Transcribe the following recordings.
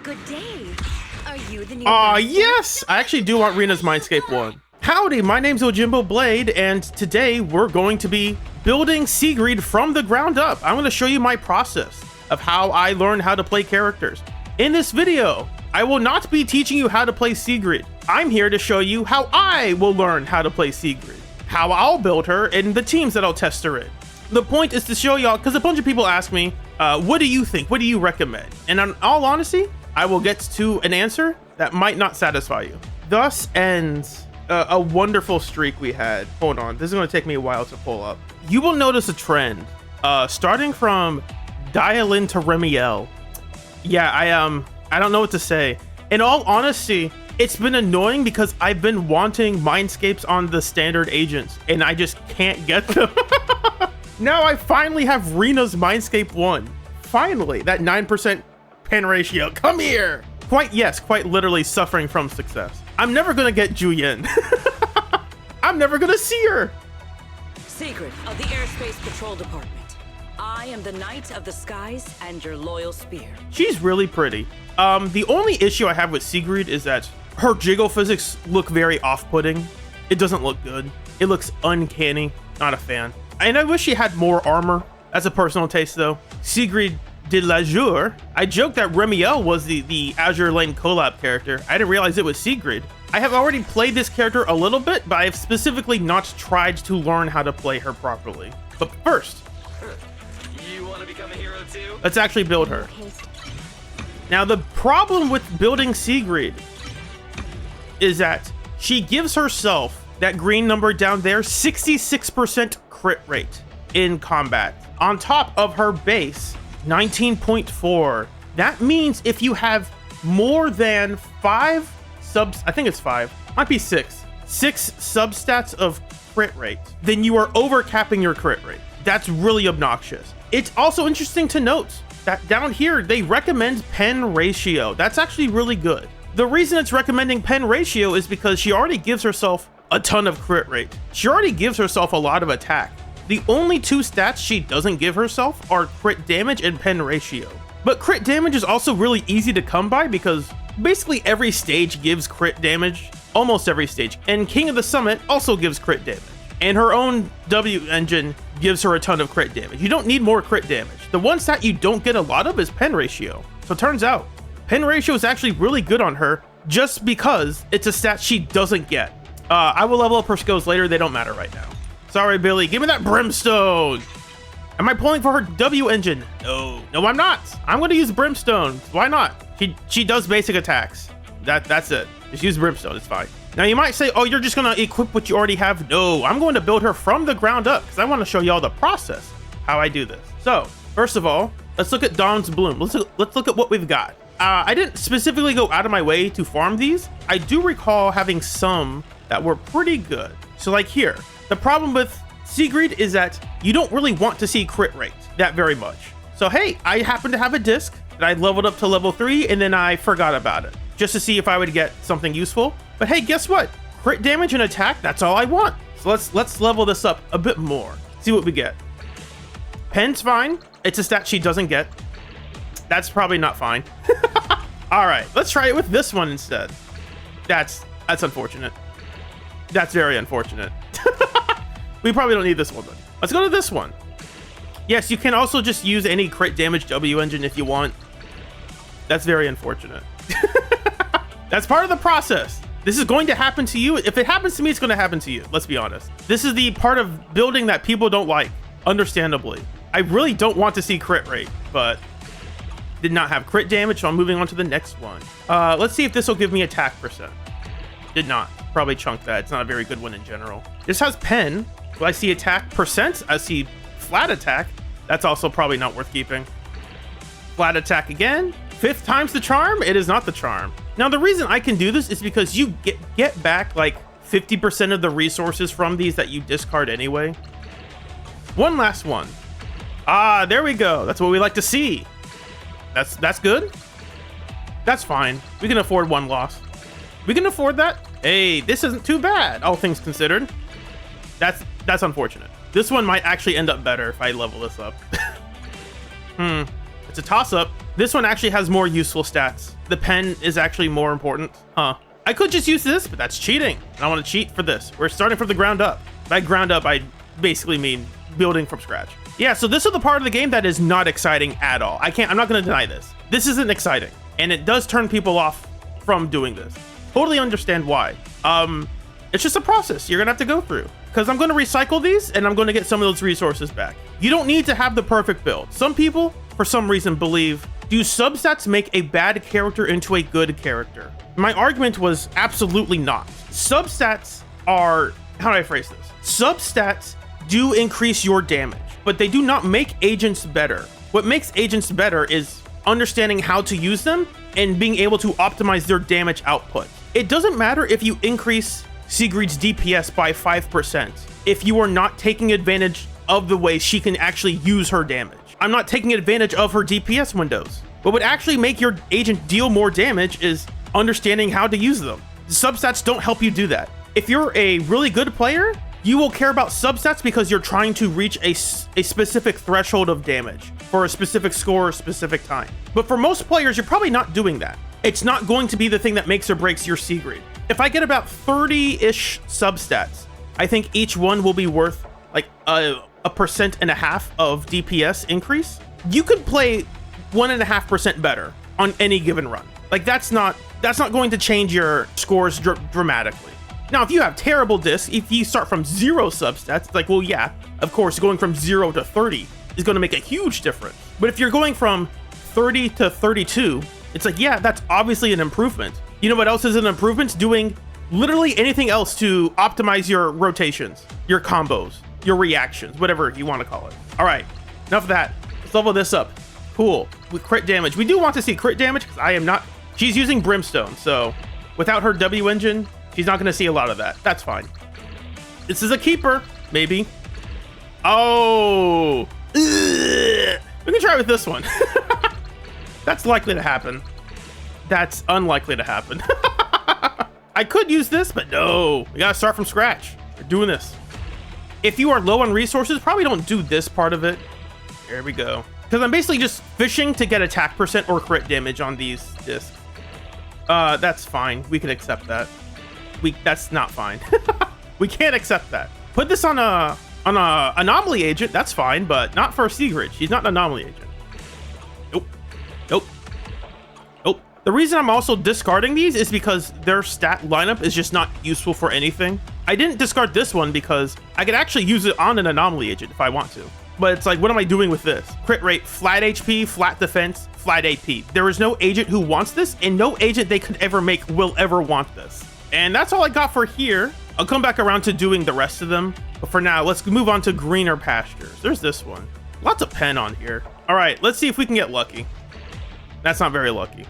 Good day. Are you the new Yes! I actually do want Rina's Mindscape 1. Howdy, my name's Yojimbo Blade, and today we're going to be building Sigrid from the ground up. I'm going to show you my process of how I learned how to play characters. In this video, I will not be teaching you how to play Sigrid. I'm here to show you how I will learn how to play Sigrid, how I'll build her, and the teams that I'll test her in. The point is to show y'all, because a bunch of people ask me, what do you think? What do you recommend? And in all honesty, I will get to an answer that might not satisfy you. Thus ends a wonderful streak we had. Hold on, this is going to take me a while to pull up. You will notice a trend, starting from Dialin to Remiel. Yeah, I don't know what to say. In all honesty, it's been annoying because I've been wanting Mindscapes on the standard agents, and I just can't get them. Now I finally have Rina's Mindscape 1. Finally, that 9% pen ratio. Come here! Quite literally suffering from success. I'm never gonna get Juyen. I'm never gonna see her. Sigrid of the Airspace Patrol Department. I am the Knight of the Skies and your loyal spear. She's really pretty. The only issue I have with Sigrid is that her jiggle physics look very off-putting. It doesn't look good. It looks uncanny. Not a fan. And I wish she had more armor. That's a personal taste though. Sigrid de l'Azur. I joked that Remiel was the Azure Lane collab character. I didn't realize it was Sigrid. I have already played this character a little bit, but I have specifically not tried to learn how to play her properly. But first, you want to become a hero too? let's actually build her. Now the problem with building Sigrid is that she gives herself that green number down there, 66% crit rate in combat. On top of her base, 19.4. That means if you have more than 5 subs, I think it's 5, might be 6 substats of crit rate, then you are overcapping your crit rate. That's really obnoxious. It's also interesting to note that down here, they recommend pen ratio. That's actually really good. The reason it's recommending pen ratio is because she already gives herself a ton of crit rate. She already gives herself a lot of attack. The only 2 stats she doesn't give herself are crit damage and pen ratio. But crit damage is also really easy to come by because basically every stage gives crit damage, almost every stage. And King of the Summit also gives crit damage. And her own W engine gives her a ton of crit damage. You don't need more crit damage. The one stat you don't get a lot of is pen ratio. So it turns out, pen ratio is actually really good on her just because it's a stat she doesn't get. I will level up her skills later. They don't matter right now. Sorry, Billy. Give me that brimstone. Am I pulling for her W engine? No, I'm not. I'm going to use brimstone. Why not? She does basic attacks. That's it. Just use brimstone. It's fine. Now you might say, oh, you're just going to equip what you already have. No, I'm going to build her from the ground up because I want to show y'all the process, how I do this. So first of all, let's look at Dawn's Bloom. Let's look at what we've got. I didn't specifically go out of my way to farm these. I do recall having some that were pretty good. So like here, the problem with Sigrid is that you don't really want to see crit rate that very much. So hey, I happen to have a disc that I leveled up to level 3 and then I forgot about it just to see if I would get something useful. But hey, guess what? Crit damage and attack, that's all I want. So let's level this up a bit more. See what we get. Pen's fine. It's a stat she doesn't get. That's probably not fine. All right, let's try it with this one instead. That's unfortunate. That's very unfortunate. We probably don't need this one then. Let's go to this one. Yes, you can also just use any crit damage W engine if you want. That's very unfortunate. That's part of the process. This is going to happen to you. If it happens to me, it's going to happen to you. Let's be honest. This is the part of building that people don't like, understandably. I really don't want to see crit rate, but did not have crit damage, so I'm moving on to the next one. Let's see if this will give me attack percent. Did not. Probably chunked that. It's not a very good one in general. This has pen. Will I see attack percent? I see flat attack. That's also probably not worth keeping. Flat attack again. 5th time's the charm. It is not the charm. Now the reason I can do this is because you get back like 50% of the resources from these that you discard anyway. One last one. Ah, there we go. That's what we like to see. That's good. That's fine. We can afford one loss. We can afford that. Hey, this isn't too bad, all things considered. That's unfortunate. This one might actually end up better if I level this up. It's a toss-up. This one actually has more useful stats. The pen is actually more important. Huh. I could just use this, but that's cheating. I don't want to cheat for this. We're starting from the ground up. By ground up, I basically mean building from scratch. Yeah, so this is the part of the game that is not exciting at all. I'm not going to deny this. This isn't exciting, and it does turn people off from doing this. Totally understand why. It's just a process you're going to have to go through, because I'm going to recycle these, and I'm going to get some of those resources back. You don't need to have the perfect build. Some people, for some reason, believe, do substats make a bad character into a good character? My argument was absolutely not. Substats are, how do I phrase this? Substats do increase your damage, but they do not make agents better. What makes agents better is understanding how to use them and being able to optimize their damage output. It doesn't matter if you increase Sigrid's DPS by 5% if you are not taking advantage of the way she can actually use her damage. I'm not taking advantage of her DPS windows. What would actually make your agent deal more damage is understanding how to use them. Substats don't help you do that. If you're a really good player, you will care about substats because you're trying to reach a specific threshold of damage for a specific score or specific time. But for most players, you're probably not doing that. It's not going to be the thing that makes or breaks your Sigrid. If I get about 30-ish substats, I think each one will be worth like a 1.5% of DPS increase. You could play 1.5% better on any given run. Like that's not going to change your scores dramatically. Now, if you have terrible discs, if you start from 0 substats, it's like, well, yeah, of course, going from 0 to 30 is going to make a huge difference. But if you're going from 30 to 32, it's like, yeah, that's obviously an improvement. You know what else is an improvement? Doing literally anything else to optimize your rotations, your combos, your reactions, whatever you want to call it. All right, enough of that. Let's level this up. Cool. With crit damage. We do want to see crit damage because I am not... She's using Brimstone, so without her W engine, she's not going to see a lot of that. That's fine. This is a keeper, maybe. Oh. Ugh. We can try with this one. That's likely to happen. That's unlikely to happen. I could use this, but no. We got to start from scratch. We're doing this. If you are low on resources, probably don't do this part of it. There we go. Because I'm basically just fishing to get attack percent or crit damage on these discs. That's fine. We can accept that. That's not fine. We can't accept that. Put this on a anomaly agent. That's fine, but not for Sigrid. She's not an anomaly agent. Nope. Nope. Nope. The reason I'm also discarding these is because their stat lineup is just not useful for anything. I didn't discard this one because I could actually use it on an anomaly agent if I want to. But it's like, what am I doing with this? Crit rate, flat HP, flat defense, flat AP. There is no agent who wants this, and no agent they could ever make will ever want this. And that's all I got for here. I'll come back around to doing the rest of them. But for now, let's move on to greener pastures. There's this one. Lots of pen on here. All right, let's see if we can get lucky. That's not very lucky.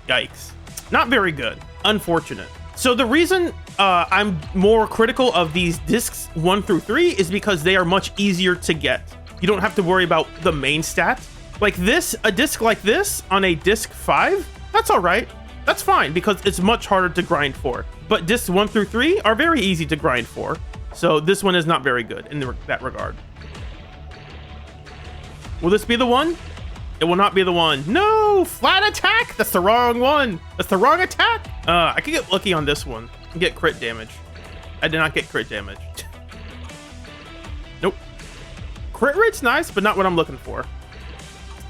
Yikes. Not very good. Unfortunate. So the reason I'm more critical of these discs 1 through 3 is because they are much easier to get. You don't have to worry about the main stat. Like this, a disc like this on a disc 5, that's all right. That's fine because it's much harder to grind for. But discs 1 through 3 are very easy to grind for. So this one is not very good in that regard. Will this be the one? It will not be the one. No, flat attack. That's the wrong one. That's the wrong attack. I could get lucky on this one and get crit damage. I did not get crit damage. Nope. Crit rate's nice, but not what I'm looking for.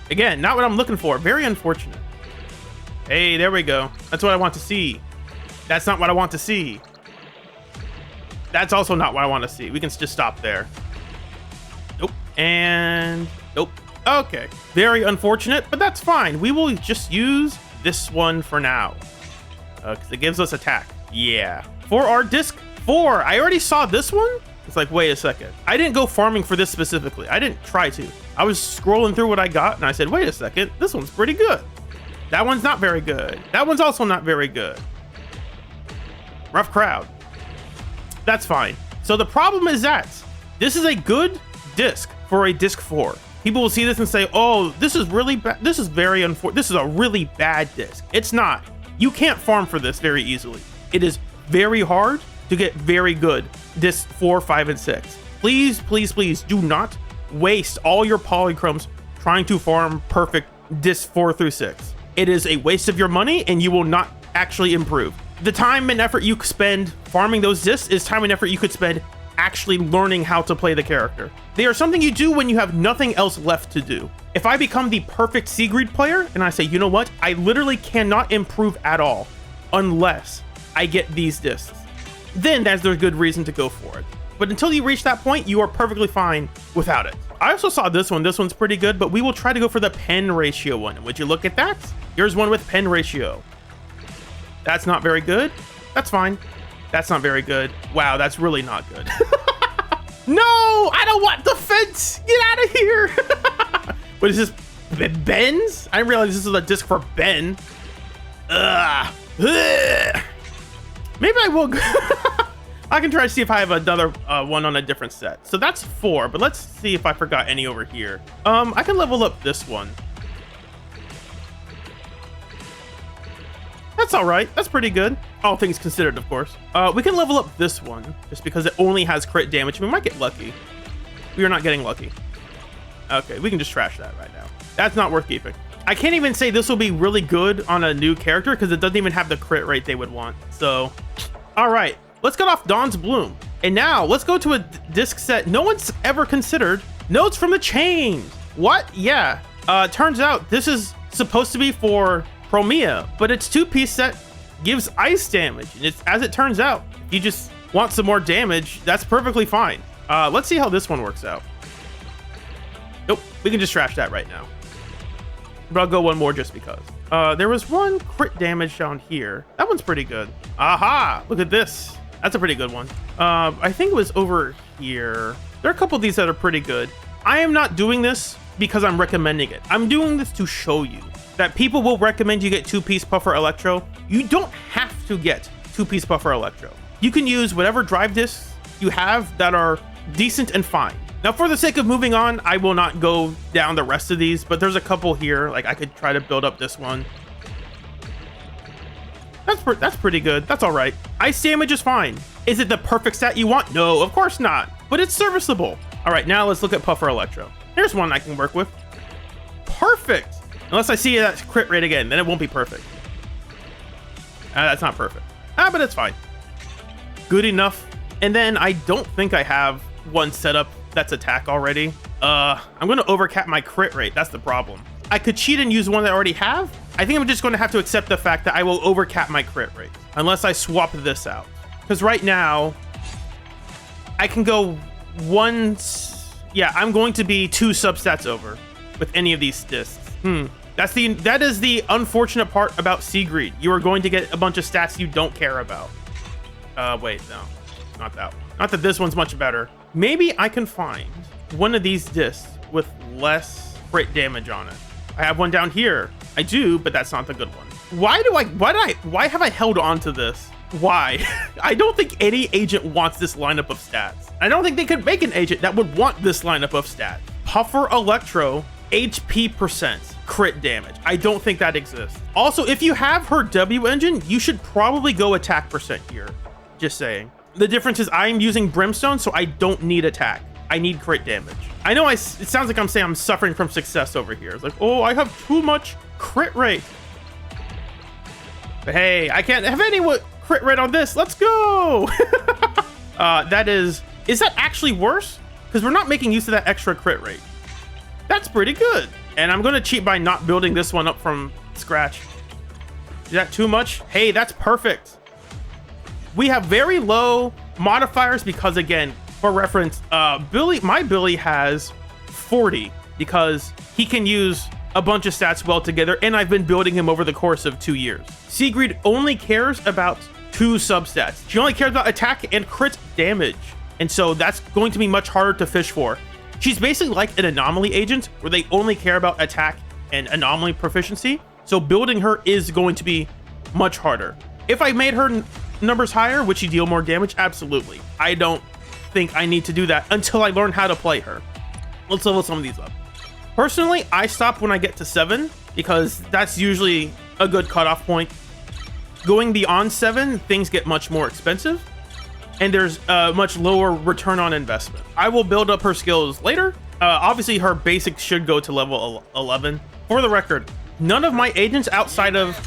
Again, not what I'm looking for. Very unfortunate. Hey, there we go. That's what I want to see. That's not what I want to see. That's also not what I want to see. We can just stop there. Nope. And nope. Okay. Very unfortunate, but that's fine. We will just use this one for now. Because it gives us attack. Yeah. For our disc 4, I already saw this one. It's like, wait a second. I didn't go farming for this specifically. I didn't try to. I was scrolling through what I got, and I said, wait a second. This one's pretty good. That one's not very good. That one's also not very good. Rough crowd. That's fine. So the problem is that this is a good disc for a disc 4. People will see this and say, oh, this is really bad. This is very unfortunate. This is a really bad disc. It's not. You can't farm for this very easily. It is very hard to get very good disc 4, 5, and 6. Please, please, please do not waste all your polychromes trying to farm perfect disc 4 through 6. It is a waste of your money and you will not actually improve. The time and effort you spend farming those discs is time and effort you could spend actually learning how to play the character. They are something you do when you have nothing else left to do. If I become the perfect Sigrid player and I say, you know what, I literally cannot improve at all unless I get these discs, then there's a good reason to go for it. But until you reach that point, you are perfectly fine without it. I also saw this one. This one's pretty good, but we will try to go for the pen ratio one. Would you look at that? Here's one with pen ratio. That's not very good. That's fine. That's not very good. Wow, that's really not good. No, I don't want defense. Get out of here. What is this? Ben's? I didn't realize this is a disc for Ben. Ugh. Ugh. Maybe I will. I can try to see if I have another one on a different set. So that's 4, but let's see if I forgot any over here. I can level up this one. That's all right. That's pretty good. All things considered, of course. We can level up this one just because it only has crit damage. We might get lucky. We are not getting lucky. Okay, we can just trash that right now. That's not worth keeping. I can't even say this will be really good on a new character because it doesn't even have the crit rate they would want. So, all right. Let's get off Dawn's Bloom. And now let's go to a disc set no one's ever considered. Notes from the Chain. What? Yeah. Turns out this is supposed to be for Promia, but its 2-piece set gives ice damage. And it's, as it turns out, if you just want some more damage, that's perfectly fine. Let's see how this one works out. Nope, we can just trash that right now. But I'll go one more just because. There was one crit damage down here. That one's pretty good. Aha! Look at this. That's a pretty good one. I think it was over here. There are a couple of these that are pretty good. I am not doing this because I'm recommending it. I'm doing this to show you that people will recommend you get 2-piece Puffer Electro. You don't have to get 2-piece Puffer Electro. You can use whatever drive discs you have that are decent and fine. Now, for the sake of moving on, I will not go down the rest of these, but there's a couple here. Like, I could try to build up this one. That's pretty good. That's all right. Ice damage is fine. Is it the perfect stat you want? No, of course not. But it's serviceable. All right, now let's look at Puffer Electro. Here's one I can work with. Perfect. Unless I see that crit rate again, then it won't be perfect. That's not perfect. But it's fine. Good enough. And then I don't think I have one set up that's attack already. I'm going to overcap my crit rate. That's the problem. I could cheat and use one that I already have. I think I'm just going to have to accept the fact that I will overcap my crit rate unless I swap this out. Because right now, I can go once. Yeah, I'm going to be 2 substats over with any of these discs. That is the unfortunate part about Sigrid. You are going to get a bunch of stats you don't care about. Wait, no, not that one. Not that this one's much better. Maybe I can find one of these discs with less crit damage on it. I have one down here. I do, but that's not the good one. Why have I held on to this? Why? I don't think any agent wants this lineup of stats. I don't think they could make an agent that would want this lineup of stats. Puffer Electro, HP percent, crit damage. I don't think that exists. Also, if you have her W engine, you should probably go attack percent here. Just saying. The difference is I'm using Brimstone, so I don't need attack. I need crit damage. I know it sounds like I'm saying I'm suffering from success over here. It's like, oh, I have too much crit rate. But hey, I can't have any crit rate on this. Let's go. Is that actually worse? Because we're not making use of that extra crit rate. That's pretty good. And I'm going to cheat by not building this one up from scratch. Is that too much? Hey, that's perfect. We have very low modifiers because, again, for reference, my Billy has 40 because he can use a bunch of stats well together, and I've been building him over the course of 2 years. Sigrid only cares about 2 substats. She only cares about attack and crit damage, and so that's going to be much harder to fish for. She's basically like an anomaly agent where they only care about attack and anomaly proficiency, so building her is going to be much harder. If I made her numbers higher, would she deal more damage? Absolutely. I don't think I need to do that until I learn how to play her. Let's level some of these up. Personally, I stop when I get to 7 because that's usually a good cutoff point. Going beyond 7, things get much more expensive and there's a much lower return on investment. I will build up her skills later, Obviously, her basic should go to level 11. For the record, none of my agents outside of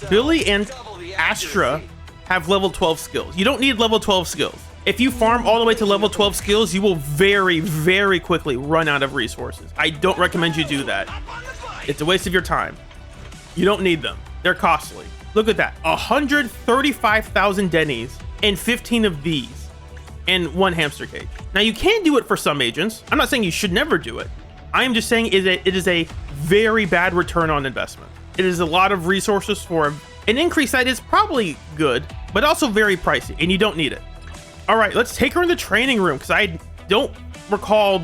Billy and Astra have level 12 skills. You don't need level 12 skills. If you farm all the way to level 12 skills, you will very, very quickly run out of resources. I don't recommend you do that. It's a waste of your time. You don't need them. They're costly. Look at that. 135,000 Denny's and 15 of these and 1 hamster cage. Now, you can do it for some agents. I'm not saying you should never do it. I am just saying it is a very bad return on investment. It is a lot of resources for an increase that is probably good, but also very pricey, and you don't need it. All right, let's take her in the training room because I don't recall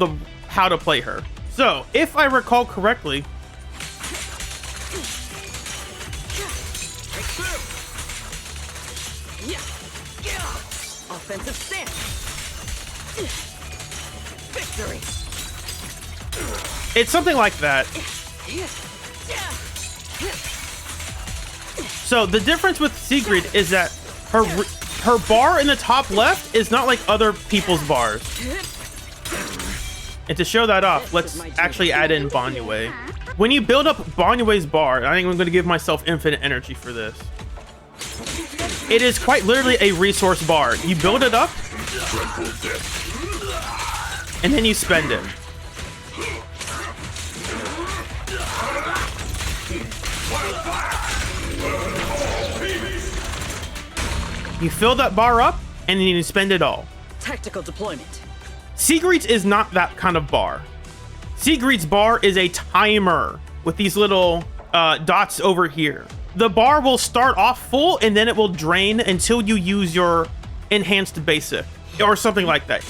how to play her. So, if I recall correctly, offensive stance. Victory. It's something like that. So the difference with Sigrid is that her bar in the top left is not like other people's bars. And to show that off, let's actually add in Banyue. When you build up Banyue's bar, I think I'm going to give myself infinite energy for this. It is quite literally a resource bar. You build it up, and then you spend it. You fill that bar up, and then you spend it all. Tactical deployment. Sigrid's is not that kind of bar. Sigrid's bar is a timer with these little dots over here. The bar will start off full, and then it will drain until you use your enhanced basic, or something like that.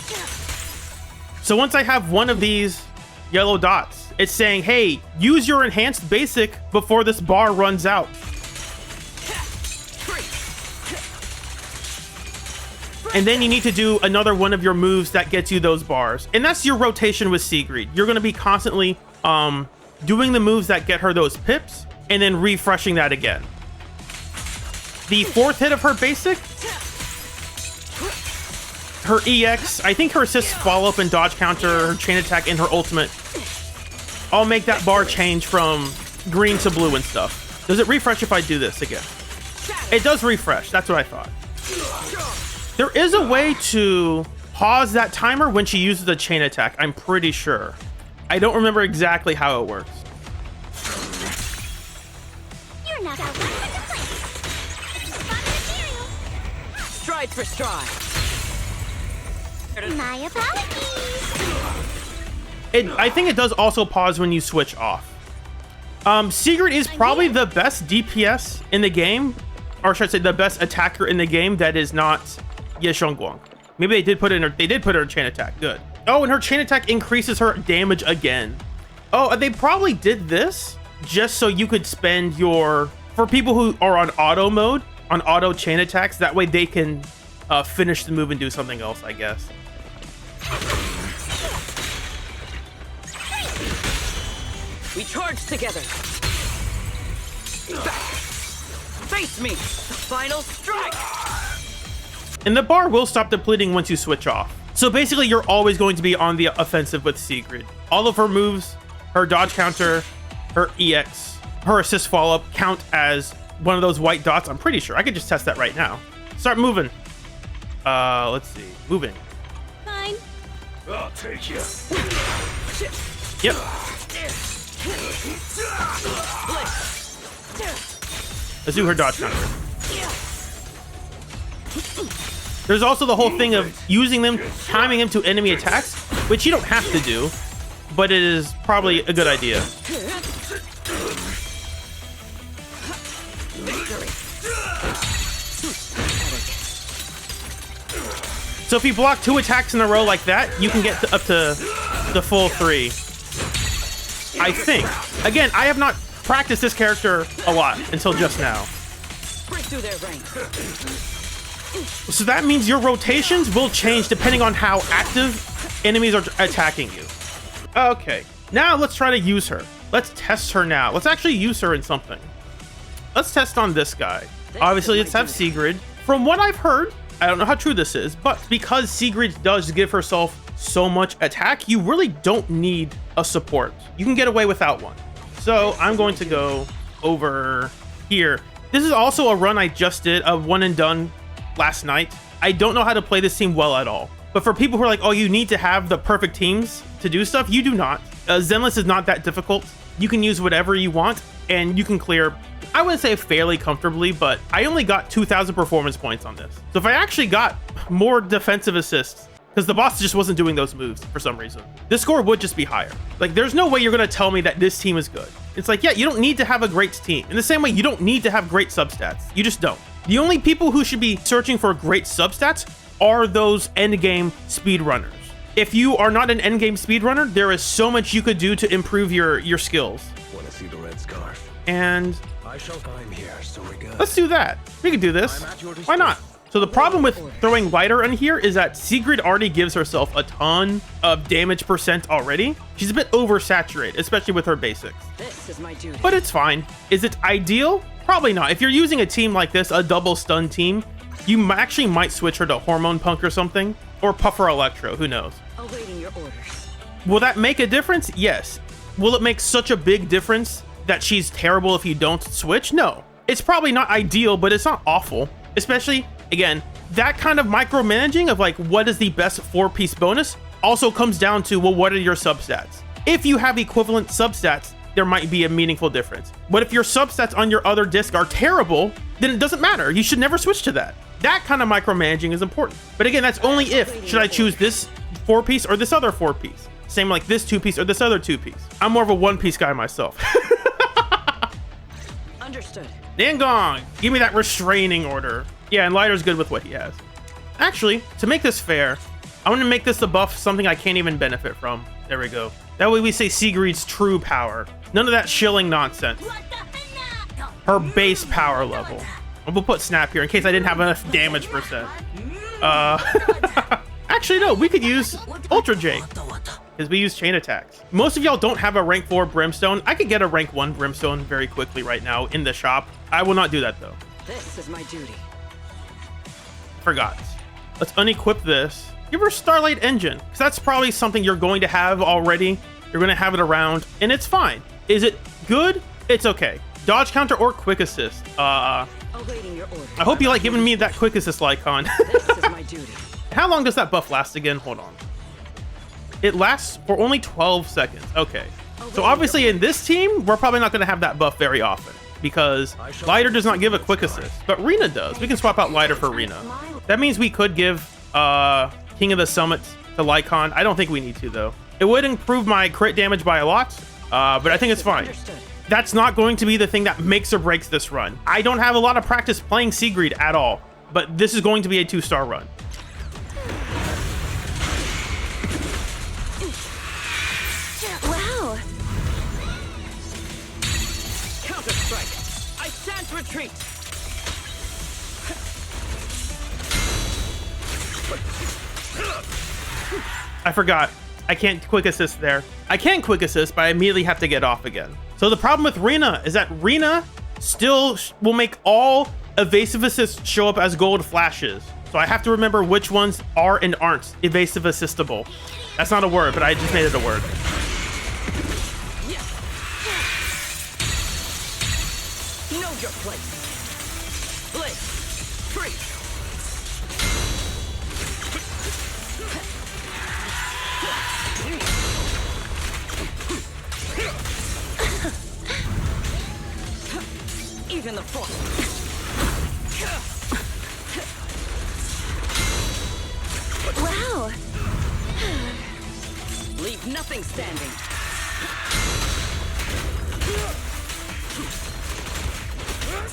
So once I have one of these yellow dots, it's saying, hey, use your enhanced basic before this bar runs out. And then you need to do another one of your moves that gets you those bars. And that's your rotation with Sigrid. You're going to be constantly doing the moves that get her those pips, and then refreshing that again. The 4th hit of her basic, her EX, I think her assist follow-up and dodge counter, her chain attack, and her ultimate, I'll make that bar change from green to blue and stuff. Does it refresh if I do this again? It does refresh. That's what I thought. There is a way to pause that timer when she uses the chain attack, I'm pretty sure. I don't remember exactly how it works. You're not out with the plane. Stride for stride. My apologies. I think it does also pause when you switch off. Sigrid is probably the best DPS in the game, or should I say the best attacker in the game that is not Ye Xiongguang. Maybe they did put her chain attack. Good. Oh, and her chain attack increases her damage again. Oh, they probably did this just so you could spend your, for people who are on auto mode, on auto chain attacks, that way they can finish the move and do something else, I guess. We charge together. Back. Face me. Final strike. And the bar will stop depleting once you switch off. So basically, you're always going to be on the offensive with Sigrid. All of her moves, her dodge counter, her EX, her assist follow-up count as one of those white dots. I'm pretty sure. I could just test that right now. Start moving. Let's see. Moving. Fine. I'll take you. Yep. Let's do her dodge counter. There's also the whole thing of using them, timing them to enemy attacks, which you don't have to do, but it is probably a good idea. So if you block 2 attacks in a row like that, you can get up to the full 3. I think. Again, I have not practiced this character a lot until just now. Break through their ranks. So that means your rotations will change depending on how active enemies are attacking you. Okay, now let's try to use her. Let's test her now. Let's actually use her in something. Let's test on this guy. Obviously, let's have Sigrid. From what I've heard, I don't know how true this is, but because Sigrid does give herself so much attack, you really don't need a support. You can get away without one. So I'm going to go over here. This is also a run I just did, a one and done last night. I don't know how to play this team well at all. But for people who are like, oh, you need to have the perfect teams to do stuff, you do not. Zenless is not that difficult. You can use whatever you want, and you can clear, I wouldn't say fairly comfortably, but I only got 2,000 performance points on this. So if I actually got more defensive assists, because the boss just wasn't doing those moves for some reason, this score would just be higher. Like, there's no way you're going to tell me that this team is good. It's like, yeah, you don't need to have a great team. In the same way, you don't need to have great substats. You just don't. The only people who should be searching for great substats are those endgame speedrunners. If you are not an endgame speedrunner, there is so much you could do to improve your skills. Wanna see the red scarf? And I'm here, so we're good. let's do that. We can do this. Why not? So the problem with throwing lighter in here is that Sigrid already gives herself a ton of damage percent already. She's a bit oversaturated, especially with her basics. This is my duty. But it's fine. Is it ideal? Probably not. If you're using a team like this, a double stun team, you actually might switch her to Hormone Punk or something, or Puffer Electro, who knows? Awaiting your orders. Will that make a difference? Yes. Will it make such a big difference that she's terrible if you don't switch? No. It's probably not ideal, but it's not awful. Especially, again, that kind of micromanaging of like, what is the best 4-piece bonus also comes down to, well, what are your substats? If you have equivalent substats, there might be a meaningful difference. But if your substats on your other disc are terrible, then it doesn't matter. You should never switch to that. That kind of micromanaging is important. But again, that's only if, should I choose this 4-piece or this other 4-piece? Same like this 2-piece or this other 2-piece. I'm more of a 1-piece guy myself. Understood. Nangong, give me that restraining order. Yeah, and Lighter's good with what he has. Actually, to make this fair, I want to make this a buff something I can't even benefit from. There we go. That way we say Sigrid's true power. None of that shilling nonsense. Her base power level. We'll put Snap here in case I didn't have enough damage percent. Actually, no, we could use Ultra Jake, because we use chain attacks. Most of y'all don't have a rank 4 Brimstone. I could get a rank 1 Brimstone very quickly right now in the shop. I will not do that though. This is my duty. Forgot. Let's unequip this. Give her Starlight Engine, because that's probably something you're going to have already. You're going to have it around, and it's fine. Is it good? It's okay. Dodge counter or quick assist. Awaiting your order. I hope you like giving me that quick assist icon. This is my duty. How long does that buff last again? Hold on. It lasts for only 12 seconds. Okay. So obviously in this team, we're probably not going to have that buff very often because Lighter does not give a quick assist, but Rena does. We can swap out Lighter for Rena. That means we could give King of the Summit to Lycon. I don't think we need to though. It would improve my crit damage by a lot, but I think it's fine. That's not going to be the thing that makes or breaks this run. I don't have a lot of practice playing Sigrid at all, but this is going to be a 2-star run. Wow. Counter strike. I stand to retreat. I forgot. I can't quick assist there. I can quick assist, but I immediately have to get off again. So the problem with Rena is that Rena still will make all evasive assists show up as gold flashes. So I have to remember which ones are and aren't evasive assistable. That's not a word, but I just made it a word. Know your place. Blade. Free. Even the force. Wow. Leave nothing standing.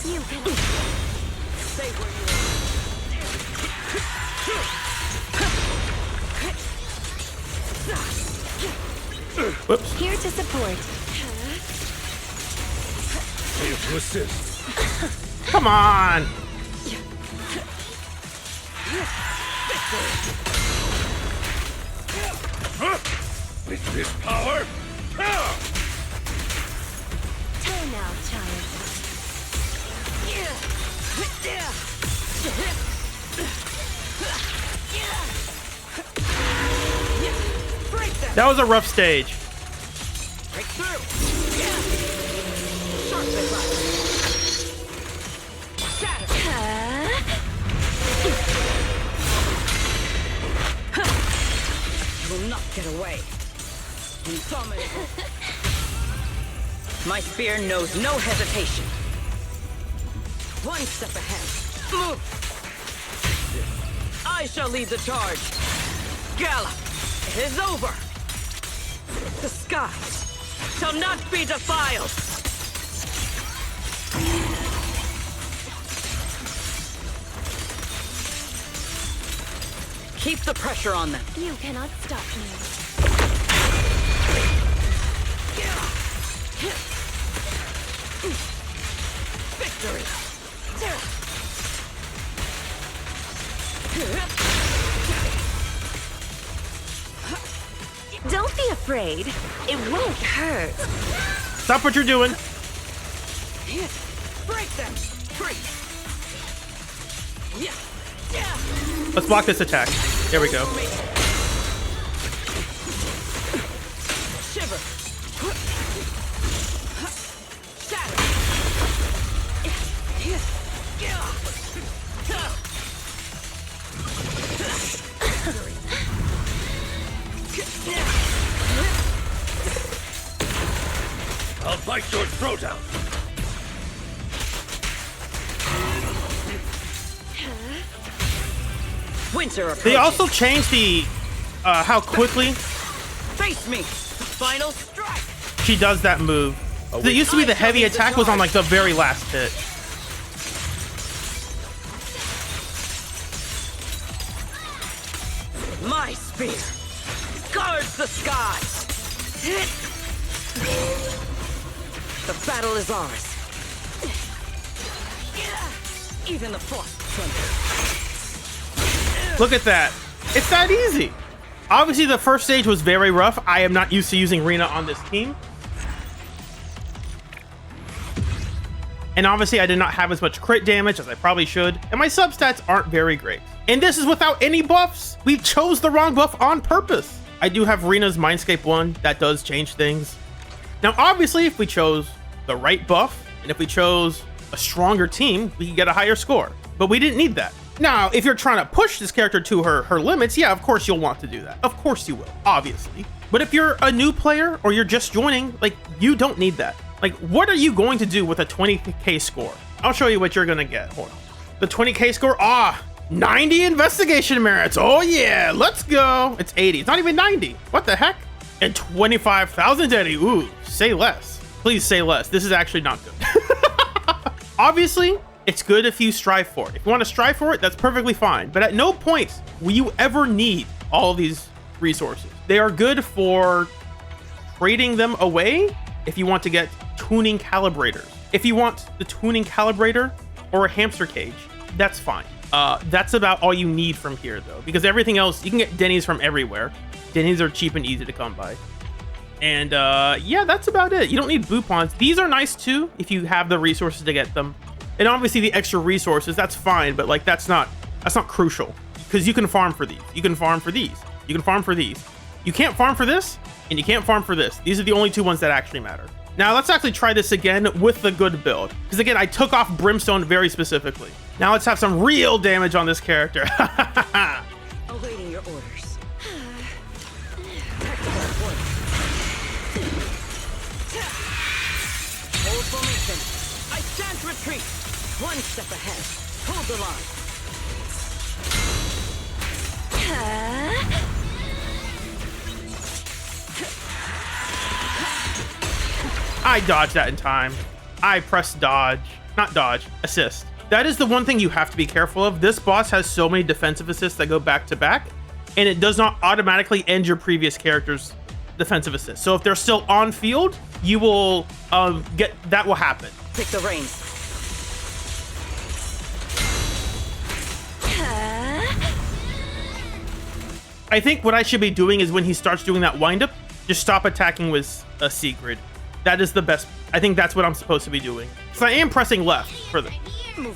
You can. Stay where you are. Whoops. Here to support. Here to assist. Come on. With this power, Turn now, child. That was a rough stage. Break through. Yeah. Sharp as shatter. You will not get away. Indomitable. My spear knows no hesitation. One step ahead. Move. I shall lead the charge. Gallop. It is over. The skies shall not be defiled. Keep the pressure on them. You cannot stop me. Victory. Don't be afraid. It won't hurt. Stop what you're doing. Break them. Free. Yeah. Yeah. Let's block this attack. There we go. Shiver. Shatter. I'll bite your throat out. Winter approaches. They also changed the how quickly Face me. Final strike. she does that move. So it used to be the heavy attack was on like the very last hit. My spear guards the skies. The battle is ours. Even the frost trembles. Look at that. It's that easy. Obviously, the first stage was very rough. I am not used to using Rina on this team. And obviously, I did not have as much crit damage as I probably should. And my substats aren't very great. And this is without any buffs. We chose the wrong buff on purpose. I do have Rina's Mindscape 1. That does change things. Now, obviously, if we chose the right buff, and if we chose a stronger team, we could get a higher score. But we didn't need that. Now, if you're trying to push this character to her limits, yeah, of course you'll want to do that. Of course you will, obviously. But if you're a new player or you're just joining, like, you don't need that. Like, what are you going to do with a 20k score? I'll show you what you're gonna get. Hold on. The 20k score, 90 investigation merits. Oh yeah, let's go. It's 80, it's not even 90. What the heck? And 25,000 Eddie. Ooh, say less. Please say less. This is actually not good. Obviously, it's good if you strive for it. If you want to strive for it, that's perfectly fine. But at no point will you ever need all of these resources. They are good for trading them away if you want to get tuning calibrators. If you want the tuning calibrator or a hamster cage, that's fine. That's about all you need from here, though, because everything else, you can get Denny's from everywhere. Denny's are cheap and easy to come by. And yeah, that's about it. You don't need Boopons. These are nice too if you have the resources to get them. And obviously the extra resources, that's fine, but like that's not crucial because you can farm for these. You can farm for these. You can farm for these. You can't farm for this, and you can't farm for this. These are the only two ones that actually matter. Now let's actually try this again with the good build. Because again, I took off Brimstone very specifically. Now let's have some real damage on this character. Awaiting your orders. Hold formation. I shan't retreat. One step ahead. Hold the line. I dodged that in time. I pressed dodge. Not dodge, assist. That is the one thing you have to be careful of. This boss has so many defensive assists that go back to back, and it does not automatically end your previous character's defensive assist. So if they're still on field, you will that will happen. Take the reins. I think what I should be doing is when he starts doing that windup, just stop attacking with a Sigrid. That is the best. I think that's what I'm supposed to be doing. So I am pressing left for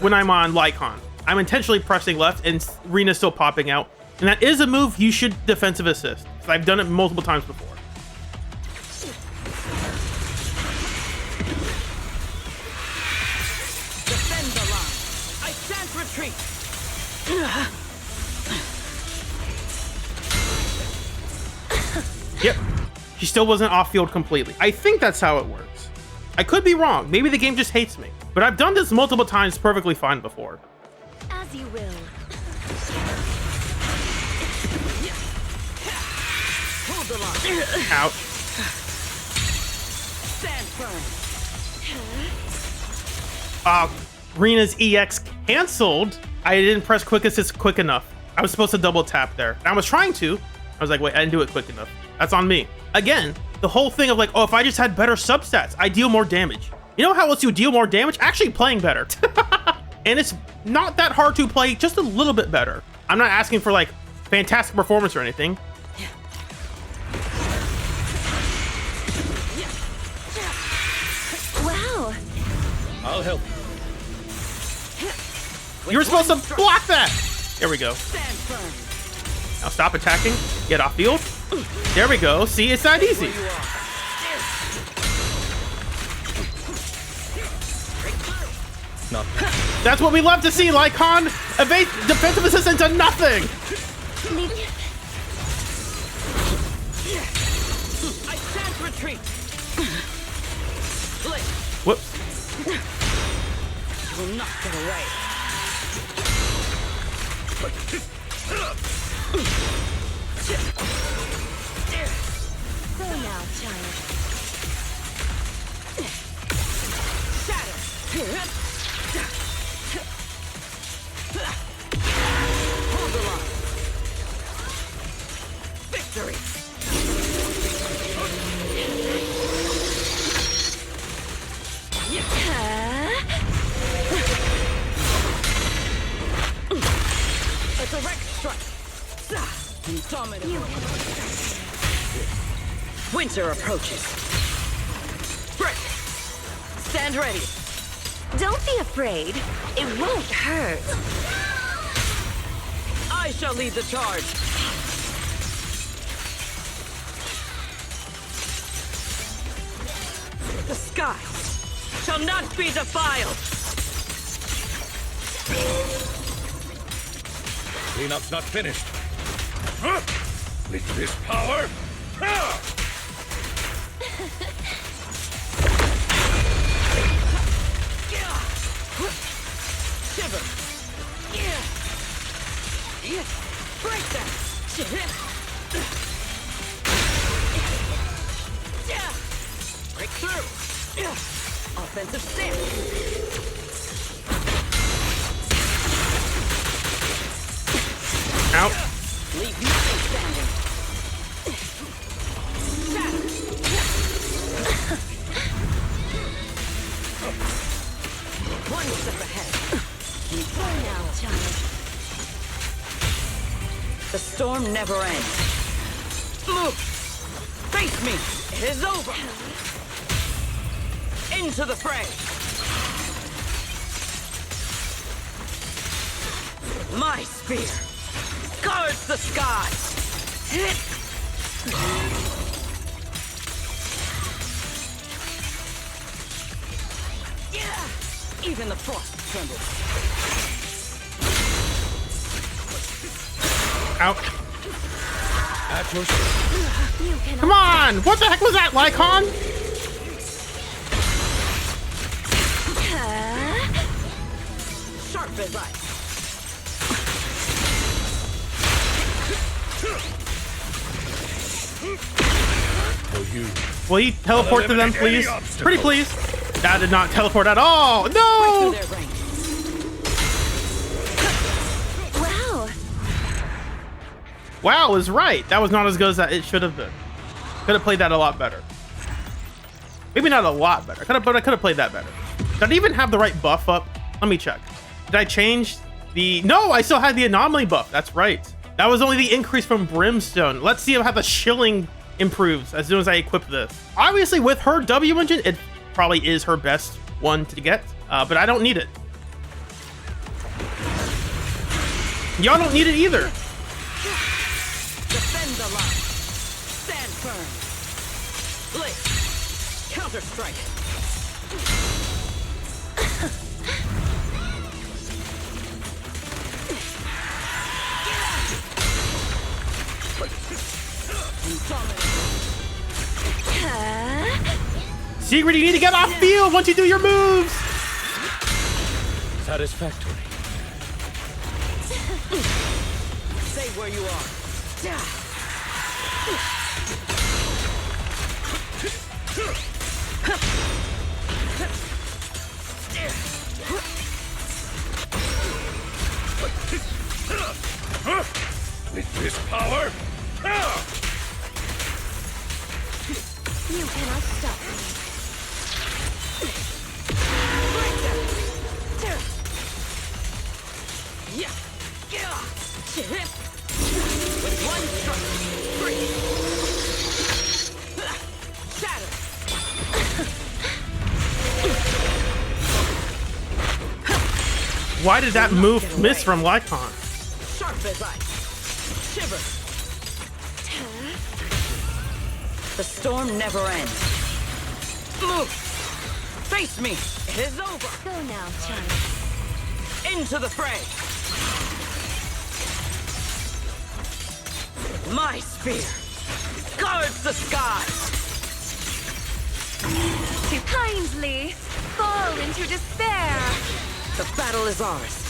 when I'm on Lycon. I'm intentionally pressing left and Rina's still popping out. And that is a move you should defensive assist. because I've done it multiple times before. Defend the line. I can't retreat. Yep. She still wasn't off field completely. I think that's how it works. I could be wrong. Maybe the game just hates me. But I've done this multiple times perfectly fine before. As you will. Hold the line. Ouch. Stand firm. Rena's EX canceled. I didn't press quick assist quick enough. I was supposed to double tap there. I was trying to. I was like, wait, I didn't do it quick enough. That's on me. Again, the whole thing of like, oh, if I just had better substats, I deal more damage. You know how else you deal more damage? Actually playing better. And it's not that hard to play, just a little bit better. I'm not asking for like fantastic performance or anything. Wow. I'll help. You were supposed to block that. There we go. Stand firm. Now stop attacking. Get off field. There we go. See, it's that easy. You are. Not That's what we love to see, Lycon. Evade defensive assistance to nothing. I can't retreat. Blade. Whoops. You will not get away. Go now, child. Shatter. Hold the line. Victory. A direct strike. Indomitable. Winter approaches. Break. Stand ready. Don't be afraid. It won't hurt. I shall lead the charge. The skies shall not be defiled. cleanup's not finished. With this power. Shiver. Break that. Break through. Offensive stance. Out. Leave nothing standing. One step ahead. Go now, child. The storm never ends. Move! Face me! It is over! Into the fray! My spear guards the skies! Even the frost trembles. Out. At your service. You cannot. Come on! What the heck was that, Lycon? Sharp as ice. For you. Will you teleport to them, eliminate any please? obstacle. Pretty please. That did not teleport at all. Through No! their ranks. Wow. Wow is right. That was not as good as that it should have been. Could have played that a lot better. Maybe not a lot better. But I could have played that better. Did I even have the right buff up? Let me check. Did I change the... No, I still had the anomaly buff. That's right. That was only the increase from Brimstone. Let's see how the shilling improves as soon as I equip this. Obviously, with her W engine, it probably is her best one to get, but I don't need it. Y'all don't need it either. Defend the line. firm. Blade. Counter strike. Sigrid, you need to get off field once you do your moves. Satisfactory. Stay where you are. With this power, You cannot stop me. Yeah. With one strike. Free. Shatter. Why did that move miss from Lycon? Sharp as ice. Shiver. The storm never ends. Move. Face me. It is over. Go now, child. Into the fray. My spear guards the skies. To kindly fall into despair. The battle is ours.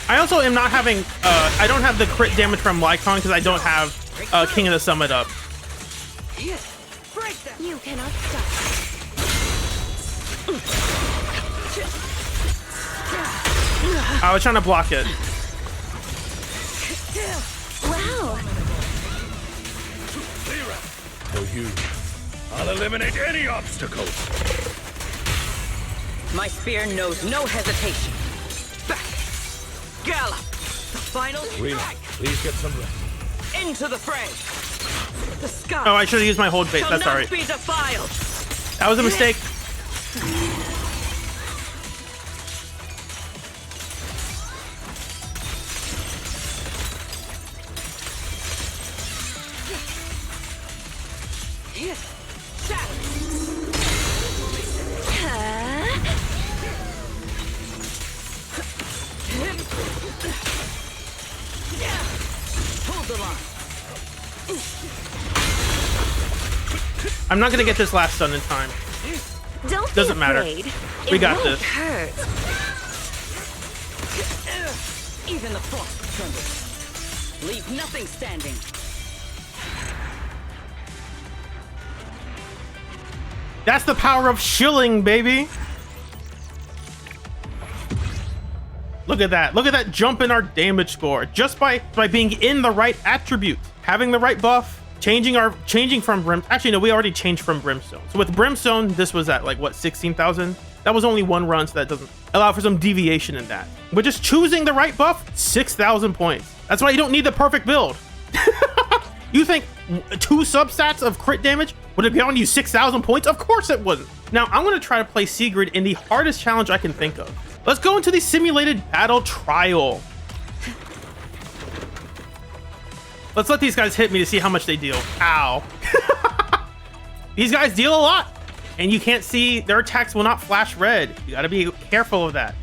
I also am not having, I don't have the crit damage from Lycon because I don't have King of the Summit up. Break them. You cannot stop I was trying to block it. me. Wow. for you. I'll eliminate any obstacles. My spear knows no hesitation. Back. Gallop. The final Rena, strike. please get some rest. Into the fray. The sky. Oh, I should have used my hold bait. shall That's not alright. be defiled. That was a mistake. Hold the line. I'm not gonna get this last stun in time. Don't Doesn't be matter. afraid. We It got won't this. hurt. Even the frost trembles. Leave nothing standing. That's the power of shilling, baby. Look at that. Look at that jump in our damage score just by being in the right attribute, having the right buff, changing from Brim. Actually, no, we already changed from Brimstone. So with Brimstone, this was at like what, 16,000? That was only one run, so that doesn't allow for some deviation in that. But just choosing the right buff, 6,000 points. That's why you don't need the perfect build. You think 2 substats of crit damage would it be on you 6,000 points? Of course it wouldn't. Now I'm gonna try to play Sigrid in the hardest challenge I can think of. Let's go into the simulated battle trial. Let's let these guys hit me to see how much they deal. Ow. These guys deal a lot, and you can't see their attacks will not flash red. You gotta be careful of that.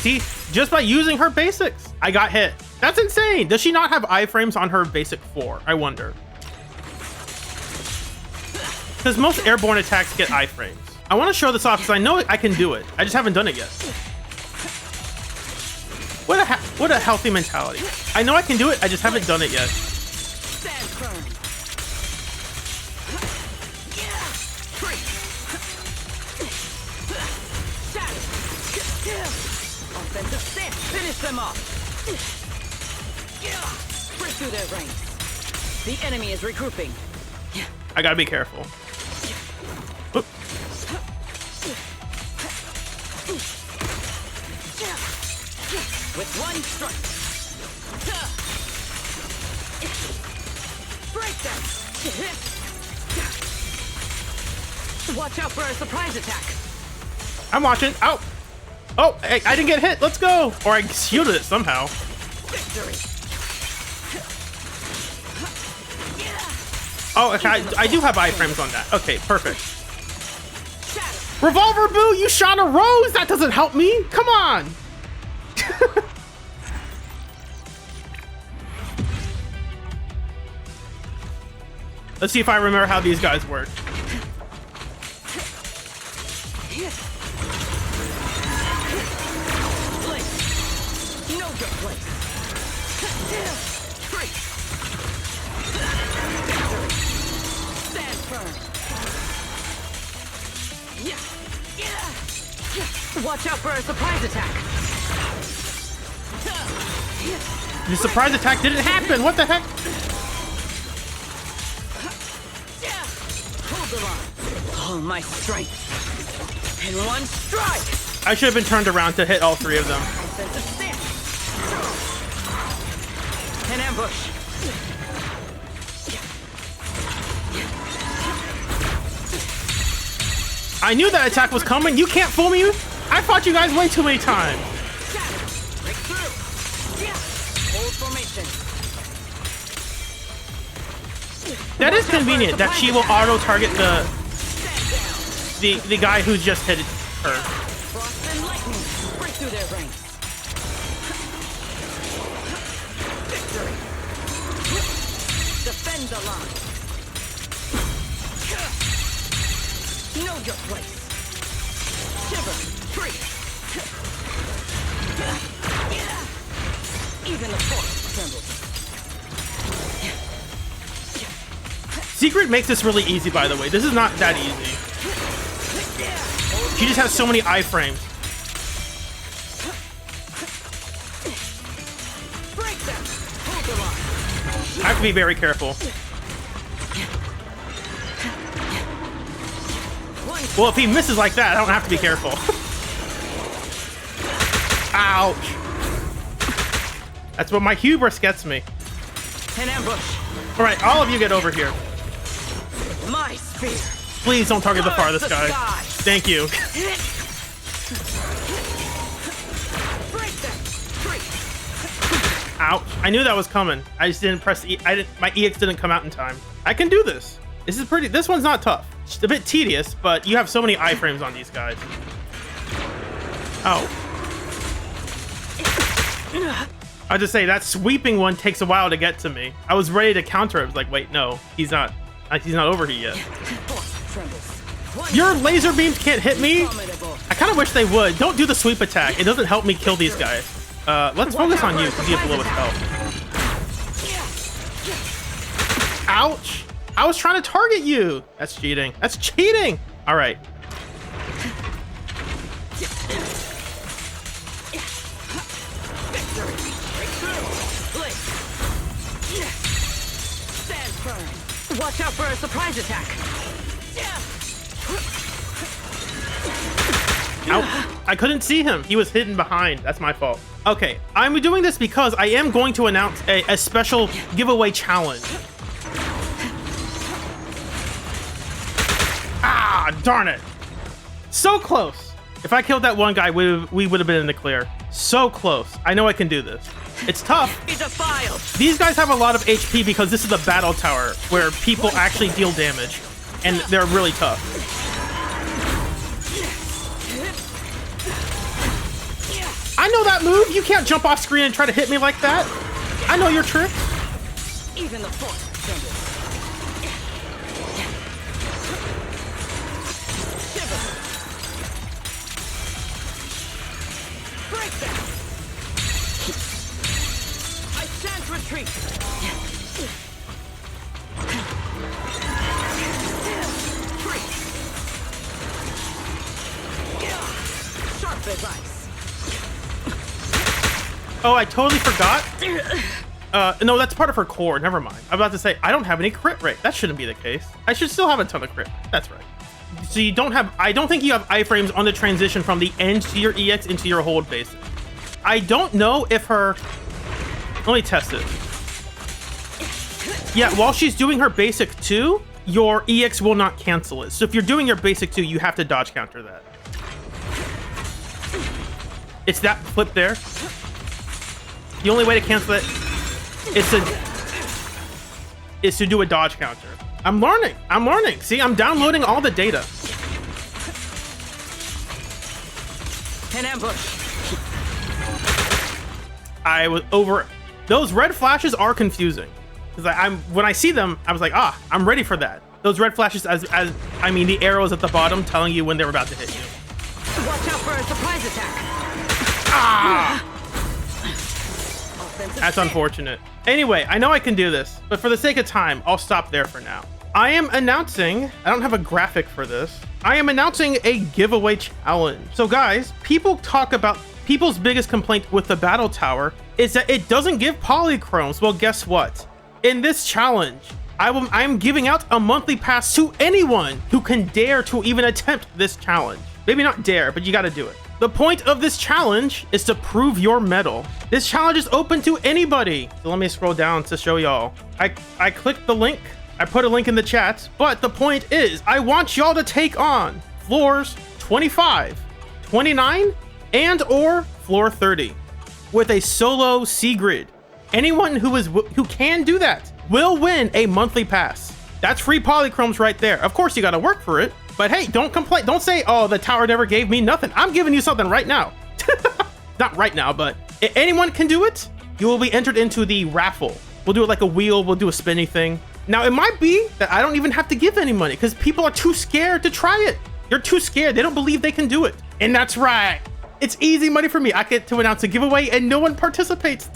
See, just by using her basics, I got hit. That's insane. Does she not have iframes on her basic 4? I wonder. Because most airborne attacks get iframes. I want to show this off because I know I can do it. I just haven't done it yet. What a healthy mentality. I know I can do it. I just haven't done it yet. Stand firm. Offensive stance. Finish them off. Break through their ranks. The enemy is regrouping. I gotta be careful. with one strike. Break them. Watch out for a surprise attack. I'm watching. Ow. Oh, I didn't get hit. Let's go. Or I shielded it somehow. Victory. Oh, okay. I do have iframes on that. Okay, perfect. Revolver Boo, you shot a rose. That doesn't help me. Come on. Let's see if I remember how these guys work. Know your place. Free. Victory. Stand firm. Yeah. Watch out for a surprise attack. The surprise attack didn't happen. What the heck? Hold the line. All my strength. In one strike. I should have been turned around to hit all three of them. Sense of stand. An ambush. I knew that attack was coming. You can't fool me. I fought you guys way too many times. Break through. Yeah. Hold formation. That is convenient that she will auto target the guy who just hit her. Frost and lightning. Break through their ranks. Victory. Defend the line. Know your place. Shiver. Free. Even the force trembles. Sigrid makes this really easy, by the way. This is not that easy. She just has so many iframes. Break them. Hold the line. I have to be very careful. Well, if he misses like that, I don't have to be careful. Ouch. That's what my hubris gets me. An ambush. All right, all of you get over here. My spear. Please don't target the farthest The guy. sky. Thank you. Break them. Free. Ouch. I knew that was coming. I just didn't press E. My EX didn't come out in time. I can do this. This one's not tough. It's a bit tedious, but you have so many iframes on these guys. Oh. I'll just say that sweeping one takes a while to get to me. I was ready to counter it. I was like, wait, no, he's not over here yet. Your laser beams can't hit me. I kind of wish they would. Don't do the sweep attack. It doesn't help me kill these guys. Let's focus on you because you have the lowest health. Ouch. I was trying to target you. That's cheating. That's cheating. All right. Stand firm. Watch out for a surprise attack. Ow. I couldn't see him. He was hidden behind. That's my fault. Okay, I'm doing this because I am going to announce a special giveaway challenge. Ah, darn it. So close. If I killed that one guy, we would have been in the clear. So close. I know I can do this. It's tough. Be defiled. These guys have a lot of HP because this is a battle tower where people actually deal damage, and they're really tough. I know that move. You can't jump off screen and try to hit me like that. I know your trick. Even the force trembles. Shiver. Break them. I shan't retreat. Free. Sharp as ice. Oh, I totally forgot. No, that's part of her core. Never mind. I'm about to say, I don't have any crit rate. That shouldn't be the case. I should still have a ton of crit. That's right. So you don't have, I don't think you have iframes on the transition from the end to your EX into your hold base. I don't know if her... Let me test it. Yeah, while she's doing her basic 2, your EX will not cancel it. So if you're doing your basic 2, you have to dodge counter that. It's that flip there. The only way to cancel it is to do a dodge counter. I'm learning. I'm learning. See, I'm downloading all the data. An ambush. I was over... Those red flashes are confusing. Because when I see them, I was like, I'm ready for that. Those red flashes, I mean, the arrows at the bottom telling you when they're about to hit you. Watch out for a surprise attack. That's unfortunate. Anyway, I know I can do this, but for the sake of time, I'll stop there for now. I am announcing, I don't have a graphic for this. I am announcing a giveaway challenge. So guys, people talk about people's biggest complaint with the battle tower is that it doesn't give polychromes. Well, guess what? In this challenge, I'm giving out a monthly pass to anyone who can dare to even attempt this challenge. Maybe not dare, but you gotta do it. The point of this challenge is to prove your mettle. This challenge is open to anybody. So let me scroll down to show y'all. I clicked the link. I put a link in the chat, but the point is I want y'all to take on floors 25, 29, and or floor 30 with a solo Sigrid. Anyone who can do that will win a monthly pass. That's free polychromes right there. Of course, you gotta work for it, but hey, don't complain. Don't say, oh, the tower never gave me nothing. I'm giving you something right now. Not right now, but if anyone can do it, you will be entered into the raffle. We'll do it like a wheel. We'll do a spinny thing. Now, it might be that I don't even have to give any money because people are too scared to try it. They're too scared. They don't believe they can do it. And that's right. It's easy money for me. I get to announce a giveaway and no one participates.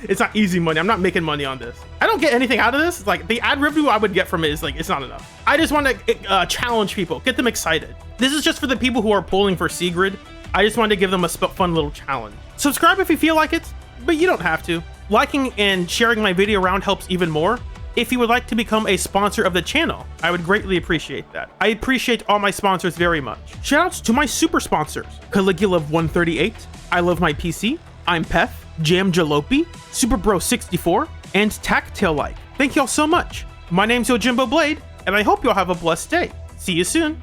It's not easy money. I'm not making money on this. I don't get anything out of this. Like the ad revenue I would get from it is like, it's not enough. I just want to challenge people, get them excited. This is just for the people who are pulling for Sigrid. I just wanted to give them a fun little challenge. Subscribe if you feel like it, but you don't have to. Liking and sharing my video around helps even more. If you would like to become a sponsor of the channel, I would greatly appreciate that. I appreciate all my sponsors very much. Shoutouts to my super sponsors, Caligula138, I Love My PC, I'm Peth, Jam Jalopy, Superbro64, and Tactail Like. Thank y'all so much. My name's Yojimbo Blade, and I hope y'all have a blessed day. See you soon.